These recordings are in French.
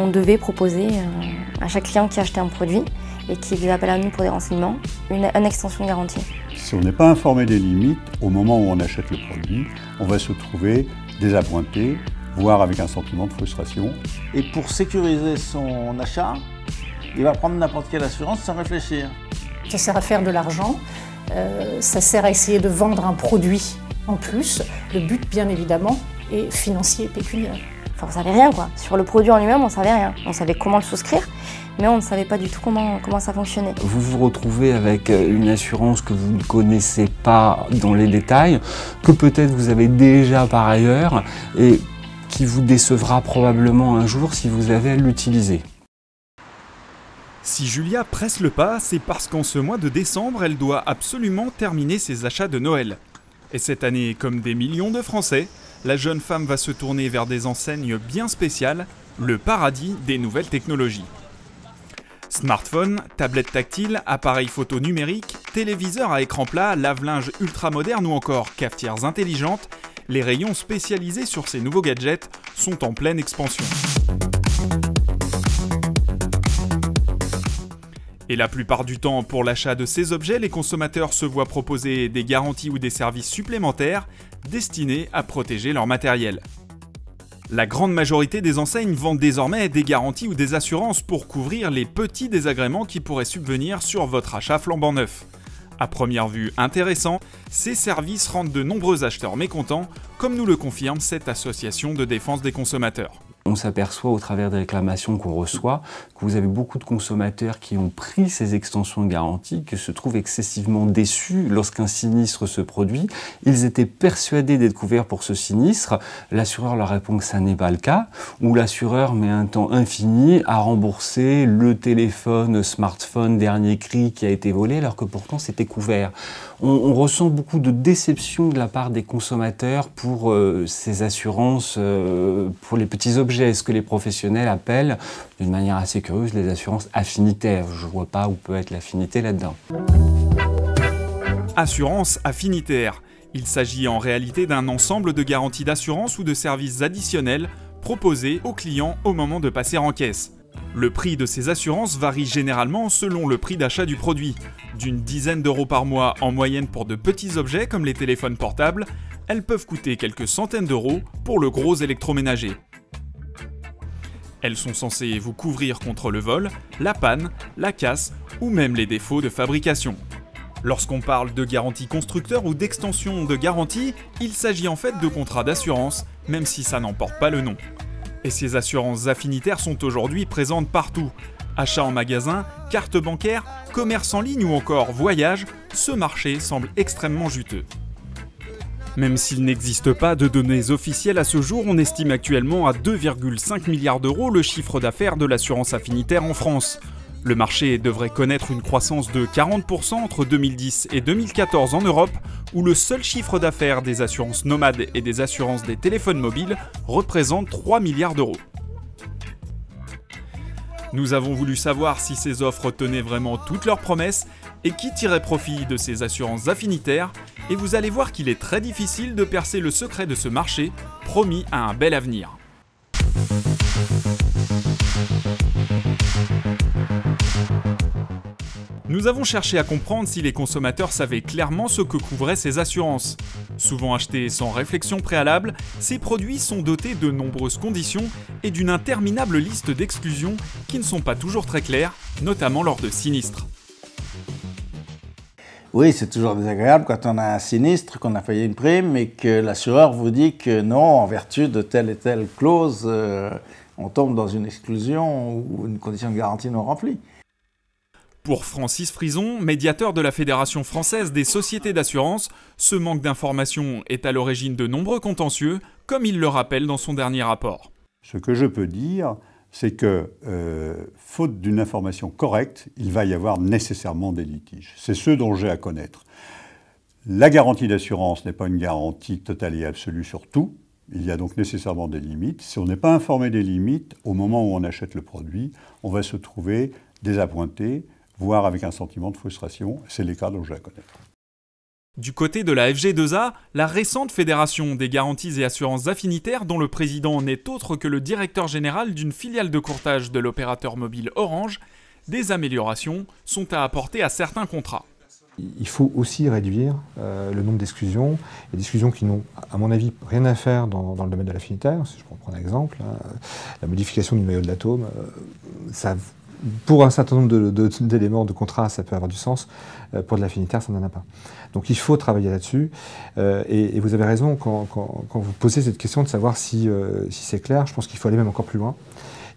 on devait proposer à chaque client qui achetait un produit et qui faisait appel à nous pour des renseignements, une extension de garantie. Si on n'est pas informé des limites, au moment où on achète le produit, on va se trouver désappointé, voire avec un sentiment de frustration. Et pour sécuriser son achat, il va prendre n'importe quelle assurance sans réfléchir. Ça sert à faire de l'argent, ça sert à essayer de vendre un produit en plus. Le but, bien évidemment, est financier et pécuniaire. Enfin, on ne savait rien quoi. Sur le produit en lui-même, on ne savait rien. On savait comment le souscrire, mais on ne savait pas du tout comment ça fonctionnait. Vous vous retrouvez avec une assurance que vous ne connaissez pas dans les détails, que peut-être vous avez déjà par ailleurs, et qui vous décevra probablement un jour si vous avez à l'utiliser. Si Julia presse le pas, c'est parce qu'en ce mois de décembre, elle doit absolument terminer ses achats de Noël. Et cette année, comme des millions de Français, la jeune femme va se tourner vers des enseignes bien spéciales, le paradis des nouvelles technologies. Smartphone, tablettes tactiles, appareils photo numériques, téléviseurs à écran plat, lave-linge ultra moderne ou encore cafetières intelligentes, les rayons spécialisés sur ces nouveaux gadgets sont en pleine expansion. Et la plupart du temps, pour l'achat de ces objets, les consommateurs se voient proposer des garanties ou des services supplémentaires destinés à protéger leur matériel. La grande majorité des enseignes vendent désormais des garanties ou des assurances pour couvrir les petits désagréments qui pourraient subvenir sur votre achat flambant neuf. À première vue intéressant, ces services rendent de nombreux acheteurs mécontents, comme nous le confirme cette association de défense des consommateurs. On s'aperçoit au travers des réclamations qu'on reçoit que vous avez beaucoup de consommateurs qui ont pris ces extensions de garantie, qui se trouvent excessivement déçus lorsqu'un sinistre se produit. Ils étaient persuadés d'être couverts pour ce sinistre. L'assureur leur répond que ça n'est pas le cas, ou l'assureur met un temps infini à rembourser le téléphone, smartphone, dernier cri qui a été volé, alors que pourtant c'était couvert. On ressent beaucoup de déception de la part des consommateurs pour ces assurances, pour les petits objets. Ce que les professionnels appellent, d'une manière assez curieuse, les assurances affinitaires. Je ne vois pas où peut être l'affinité là-dedans. Assurance affinitaire. Il s'agit en réalité d'un ensemble de garanties d'assurance ou de services additionnels proposés aux clients au moment de passer en caisse. Le prix de ces assurances varie généralement selon le prix d'achat du produit. D'une dizaine d'euros par mois en moyenne pour de petits objets comme les téléphones portables, elles peuvent coûter quelques centaines d'euros pour le gros électroménager. Elles sont censées vous couvrir contre le vol, la panne, la casse ou même les défauts de fabrication. Lorsqu'on parle de garantie constructeur ou d'extension de garantie, il s'agit en fait de contrats d'assurance, même si ça n'en porte pas le nom. Et ces assurances affinitaires sont aujourd'hui présentes partout. Achats en magasin, carte bancaire, commerce en ligne ou encore voyage, ce marché semble extrêmement juteux. Même s'il n'existe pas de données officielles à ce jour, on estime actuellement à 2,5 milliards d'euros le chiffre d'affaires de l'assurance affinitaire en France. Le marché devrait connaître une croissance de 40% entre 2010 et 2014 en Europe, où le seul chiffre d'affaires des assurances nomades et des assurances des téléphones mobiles représente 3 milliards d'euros. Nous avons voulu savoir si ces offres tenaient vraiment toutes leurs promesses et qui tirait profit de ces assurances affinitaires, et vous allez voir qu'il est très difficile de percer le secret de ce marché, promis à un bel avenir. Nous avons cherché à comprendre si les consommateurs savaient clairement ce que couvraient ces assurances. Souvent achetés sans réflexion préalable, ces produits sont dotés de nombreuses conditions et d'une interminable liste d'exclusions qui ne sont pas toujours très claires, notamment lors de sinistres. Oui, c'est toujours désagréable quand on a un sinistre, qu'on a payé une prime et que l'assureur vous dit que non, en vertu de telle et telle clause, on tombe dans une exclusion ou une condition de garantie non remplie. Pour Francis Frison, médiateur de la Fédération française des sociétés d'assurance, ce manque d'information est à l'origine de nombreux contentieux, comme il le rappelle dans son dernier rapport. Ce que je peux dire, c'est que, faute d'une information correcte, il va y avoir nécessairement des litiges. C'est ce dont j'ai à connaître. La garantie d'assurance n'est pas une garantie totale et absolue sur tout. Il y a donc nécessairement des limites. Si on n'est pas informé des limites, au moment où on achète le produit, on va se trouver désappointé, voire avec un sentiment de frustration. C'est les cas dont j'ai à connaître. Du côté de la FG2A, la récente Fédération des garanties et assurances affinitaires, dont le président n'est autre que le directeur général d'une filiale de courtage de l'opérateur mobile Orange, des améliorations sont à apporter à certains contrats. Il faut aussi réduire le nombre d'exclusions, et d'exclusions qui n'ont, à mon avis, rien à faire dans le domaine de l'affinitaire. Si je peux prendre un exemple, la modification du noyau de l'atome, pour un certain nombre d'éléments de contrat, ça peut avoir du sens. Pour de l'affinitaire, ça n'en a pas. Donc il faut travailler là-dessus. Et vous avez raison quand vous posez cette question de savoir si c'est clair. Je pense qu'il faut aller même encore plus loin.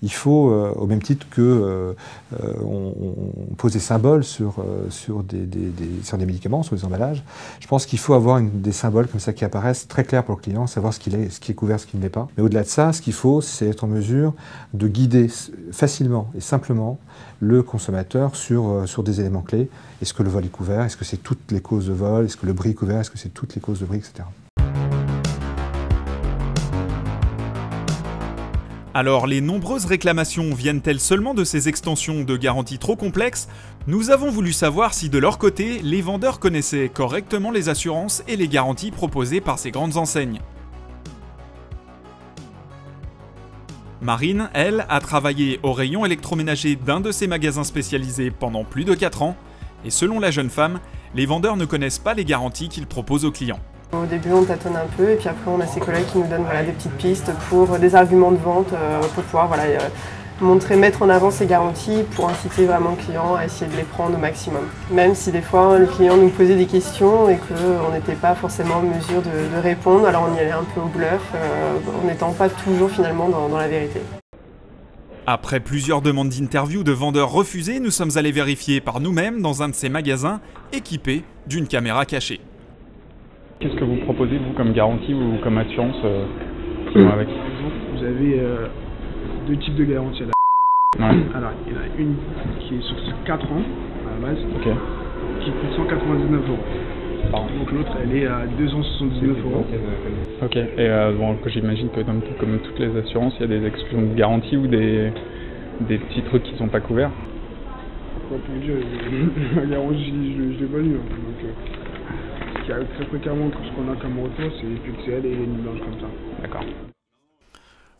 Il faut, au même titre que on pose des symboles sur des médicaments, sur des emballages, je pense qu'il faut avoir des symboles comme ça qui apparaissent très clairs pour le client, savoir ce qui est couvert, ce qui ne l'est pas. Mais au-delà de ça, ce qu'il faut, c'est être en mesure de guider facilement et simplement le consommateur sur des éléments clés. Est-ce que le vol est couvert? Est-ce que c'est toutes les causes de vol? Est-ce que le bris est couvert? Est-ce que c'est toutes les causes de bris, etc. Alors, les nombreuses réclamations viennent-elles seulement de ces extensions de garantie trop complexes? Nous avons voulu savoir si de leur côté, les vendeurs connaissaient correctement les assurances et les garanties proposées par ces grandes enseignes. Marine, elle, a travaillé au rayon électroménager d'un de ces magasins spécialisés pendant plus de 4 ans, et selon la jeune femme, les vendeurs ne connaissent pas les garanties qu'ils proposent aux clients. Au début, on tâtonne un peu et puis après, on a ses collègues qui nous donnent des petites pistes pour des arguments de vente, pour pouvoir mettre en avant ces garanties pour inciter vraiment le client à essayer de les prendre au maximum. Même si des fois, le client nous posait des questions et qu'on n'était pas forcément en mesure de répondre, alors on y allait un peu au bluff, en n'étant pas toujours finalement dans la vérité. Après plusieurs demandes d'interview de vendeurs refusés, nous sommes allés vérifier par nous-mêmes dans un de ces magasins équipés d'une caméra cachée. Qu'est-ce que vous proposez, vous, comme garantie ou comme assurance qui vont avec? Vous avez deux types de garanties. Ouais. Alors, il y en a une qui est sur 4 ans, à la base, okay, qui coûte 199 €. Donc l'autre, elle est à 279 €. Ok, et bon, j'imagine que comme toutes les assurances, il y a des exclusions de garantie ou des petits trucs qui ne sont pas couverts. Quoi pour dire, la garantie, je l'ai pas lu. Donc, ce qui arrive très fréquemment, ce qu'on a comme retour, c'est les pixels et les lignes blanches comme ça. D'accord.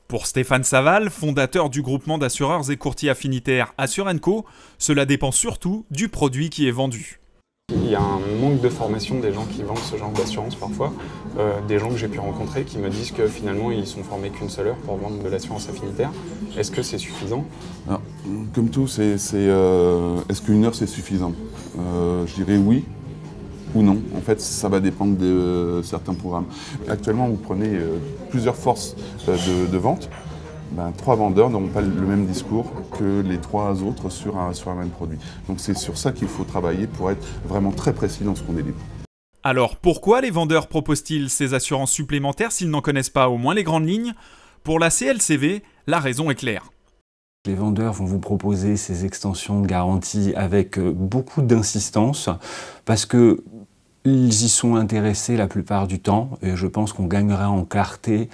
Pour Stéphane Saval, fondateur du groupement d'assureurs et courtiers affinitaires Assurenco, cela dépend surtout du produit qui est vendu. Il y a un manque de formation des gens qui vendent ce genre d'assurance parfois. Des gens que j'ai pu rencontrer qui me disent que finalement ils sont formés qu'une seule heure pour vendre de l'assurance affinitaire. Est-ce que c'est suffisant? Alors, comme tout, est-ce qu'une heure c'est suffisant? Je dirais oui ou non. En fait, ça va dépendre de certains programmes. Actuellement, vous prenez plusieurs forces de vente. 3 vendeurs n'auront pas le même discours que les 3 autres sur un même produit. Donc c'est sur ça qu'il faut travailler pour être vraiment très précis dans ce qu'on délivre. Alors pourquoi les vendeurs proposent-ils ces assurances supplémentaires s'ils n'en connaissent pas au moins les grandes lignes? Pour la CLCV, la raison est claire. Les vendeurs vont vous proposer ces extensions de garantie avec beaucoup d'insistance parce que ils y sont intéressés la plupart du temps et je pense qu'on gagnerait en clarté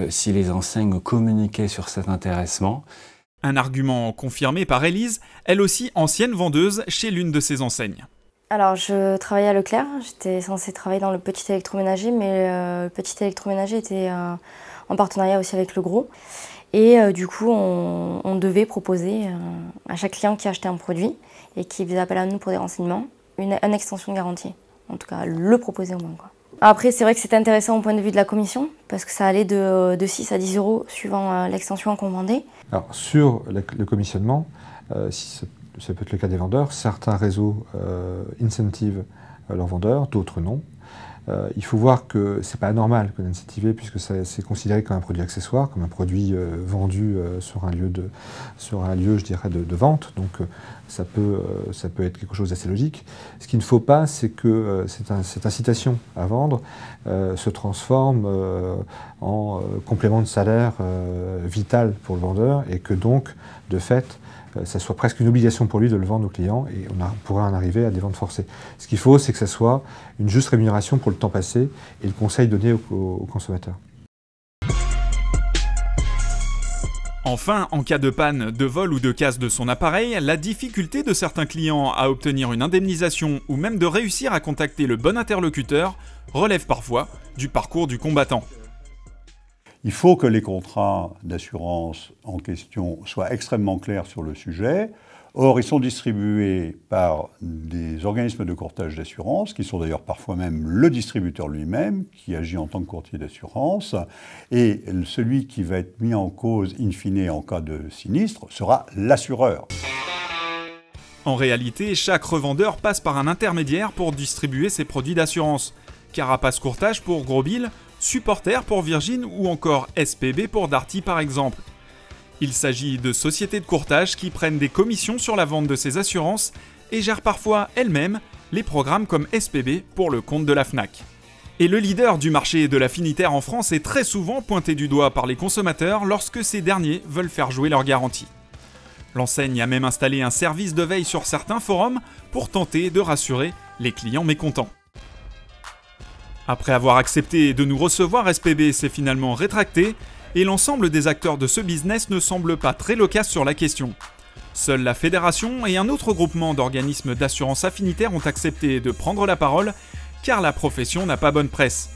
si les enseignes communiquaient sur cet intéressement. Un argument confirmé par Élise, elle aussi ancienne vendeuse chez l'une de ces enseignes. Alors je travaillais à Leclerc, j'étais censée travailler dans le petit électroménager, mais le petit électroménager était en partenariat aussi avec le gros. Et du coup, on devait proposer à chaque client qui achetait un produit et qui faisait appel à nous pour des renseignements, une extension de garantie. En tout cas, le proposer au moins, quoi. Après, c'est vrai que c'était intéressant au point de vue de la commission, parce que ça allait de 6 à 10 € suivant l'extension qu'on vendait. Alors, sur le commissionnement, si ça peut être le cas des vendeurs, certains réseaux incentivent leurs vendeurs, d'autres non. Il faut voir que c'est pas anormal que d'incentiver, puisque c'est considéré comme un produit accessoire, comme un produit vendu sur un lieu, je dirais, de vente. Donc ça peut être quelque chose d'assez logique. Ce qu'il ne faut pas, c'est que cette incitation à vendre se transforme en complément de salaire vital pour le vendeur, et que donc, de fait, ça soit presque une obligation pour lui de le vendre aux clients, et on pourrait en arriver à des ventes forcées. Ce qu'il faut, c'est que ça soit une juste rémunération pour le temps passé et le conseil donné aux consommateurs. Enfin, en cas de panne, de vol ou de casse de son appareil, la difficulté de certains clients à obtenir une indemnisation ou même de réussir à contacter le bon interlocuteur relève parfois du parcours du combattant. Il faut que les contrats d'assurance en question soient extrêmement clairs sur le sujet. Or, ils sont distribués par des organismes de courtage d'assurance, qui sont d'ailleurs parfois même le distributeur lui-même, qui agit en tant que courtier d'assurance. Et celui qui va être mis en cause, in fine, en cas de sinistre, sera l'assureur. En réalité, chaque revendeur passe par un intermédiaire pour distribuer ses produits d'assurance. Carapace Courtage pour Gros Bill, Supporter pour Virgin ou encore SPB pour Darty par exemple. Il s'agit de sociétés de courtage qui prennent des commissions sur la vente de ces assurances et gèrent parfois elles-mêmes les programmes comme SPB pour le compte de la Fnac. Et le leader du marché de l'affinitaire en France est très souvent pointé du doigt par les consommateurs lorsque ces derniers veulent faire jouer leur garantie. L'enseigne a même installé un service de veille sur certains forums pour tenter de rassurer les clients mécontents. Après avoir accepté de nous recevoir, SPB s'est finalement rétracté et l'ensemble des acteurs de ce business ne semble pas très loquace sur la question. Seule la fédération et un autre groupement d'organismes d'assurance affinitaire ont accepté de prendre la parole car la profession n'a pas bonne presse.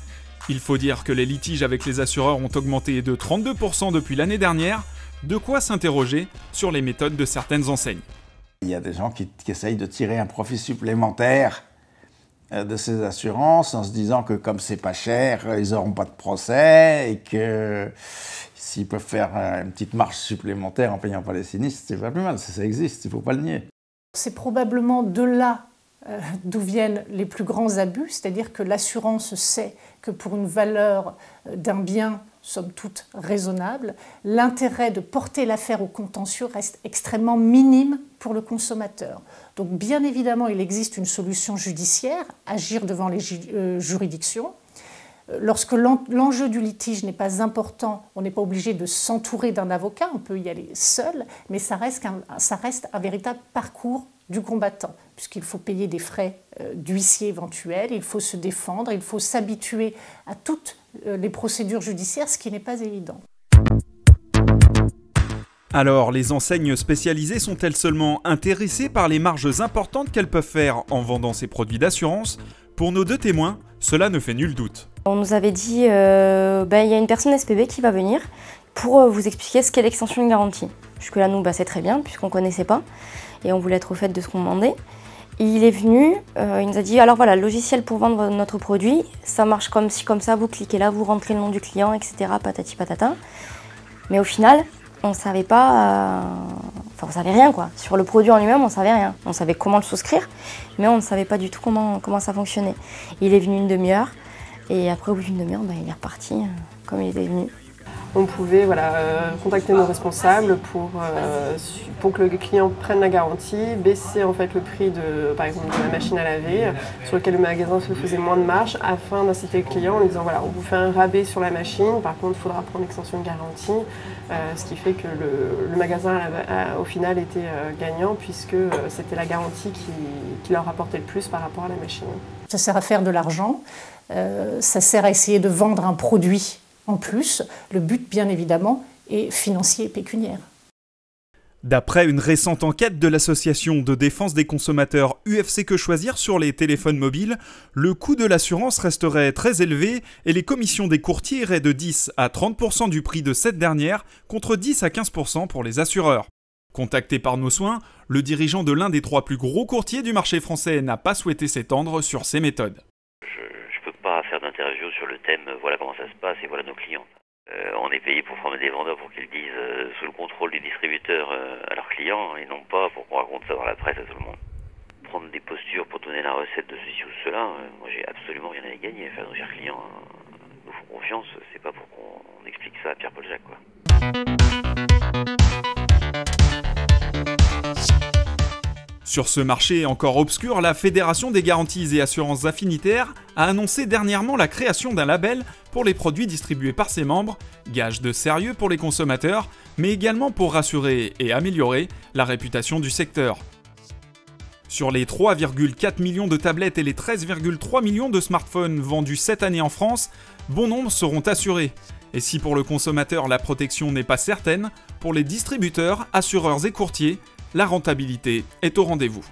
Il faut dire que les litiges avec les assureurs ont augmenté de 32% depuis l'année dernière, de quoi s'interroger sur les méthodes de certaines enseignes. Il y a des gens qui essayent de tirer un profit supplémentaire de ces assurances en se disant que comme c'est pas cher, ils n'auront pas de procès et que s'ils peuvent faire une petite marge supplémentaire en payant pas les sinistres, c'est pas plus mal, ça existe, il ne faut pas le nier. C'est probablement de là d'où viennent les plus grands abus, c'est-à-dire que l'assurance sait que pour une valeur d'un bien, somme toute raisonnable, l'intérêt de porter l'affaire au contentieux reste extrêmement minime pour le consommateur. Donc bien évidemment, il existe une solution judiciaire, agir devant les juridictions. Lorsque l'enjeu du litige n'est pas important, on n'est pas obligé de s'entourer d'un avocat, on peut y aller seul, mais ça reste un véritable parcours du combattant, puisqu'il faut payer des frais d'huissier éventuels, il faut se défendre, il faut s'habituer à toutes les procédures judiciaires, ce qui n'est pas évident. Alors, les enseignes spécialisées sont-elles seulement intéressées par les marges importantes qu'elles peuvent faire en vendant ces produits d'assurance? Pour nos deux témoins, cela ne fait nul doute. On nous avait dit il y a une personne SPB qui va venir pour vous expliquer ce qu'est l'extension de garantie. Jusque-là, nous, c'est très bien, puisqu'on ne connaissait pas, et on voulait être au fait de ce qu'on demandait. Il est venu, il nous a dit, alors voilà, le logiciel pour vendre notre produit, ça marche comme ci, comme ça, vous cliquez là, vous rentrez le nom du client, etc., patati patata. Mais au final, on ne savait pas, on savait rien quoi. Sur le produit en lui-même, on ne savait rien. On savait comment le souscrire, mais on ne savait pas du tout comment ça fonctionnait. Il est venu une demi-heure, et après, au bout d'une demi-heure, il est reparti comme il était venu. On pouvait contacter nos responsables pour que le client prenne la garantie, baisser en fait le prix par exemple de la machine à laver, sur lequel le magasin se faisait moins de marge, afin d'inciter le client en lui disant voilà, on vous fait un rabais sur la machine, par contre il faudra prendre l'extension de garantie, ce qui fait que le magasin au final était gagnant puisque c'était la garantie qui leur rapportait le plus par rapport à la machine. Ça sert à faire de l'argent, ça sert à essayer de vendre un produit en plus. Le but, bien évidemment, est financier et pécuniaire. D'après une récente enquête de l'association de défense des consommateurs UFC Que Choisir sur les téléphones mobiles, le coût de l'assurance resterait très élevé et les commissions des courtiers iraient de 10 à 30% du prix de cette dernière, contre 10 à 15% pour les assureurs. Contacté par Nos Soins, le dirigeant de l'un des 3 plus gros courtiers du marché français n'a pas souhaité s'étendre sur ces méthodes. Je ne peux pas faire d'interview sur le thème « voilà comment ça se passe et voilà nos clients ». On est payé pour former des vendeurs pour qu'ils disent sous le contrôle du distributeur à leurs clients et non pas pour qu'on raconte ça dans la presse à tout le monde. Prendre des postures pour donner la recette de ceci ou cela, moi j'ai absolument rien à y gagner. Enfin, nos chers clients nous font confiance, c'est pas pour qu'on explique ça à Pierre-Paul Jacques, quoi. Sur ce marché encore obscur, la Fédération des garanties et assurances affinitaires a annoncé dernièrement la création d'un label pour les produits distribués par ses membres, gage de sérieux pour les consommateurs, mais également pour rassurer et améliorer la réputation du secteur. Sur les 3,4 millions de tablettes et les 13,3 millions de smartphones vendus cette année en France, bon nombre seront assurés. Et si pour le consommateur la protection n'est pas certaine, pour les distributeurs, assureurs et courtiers, la rentabilité est au rendez-vous.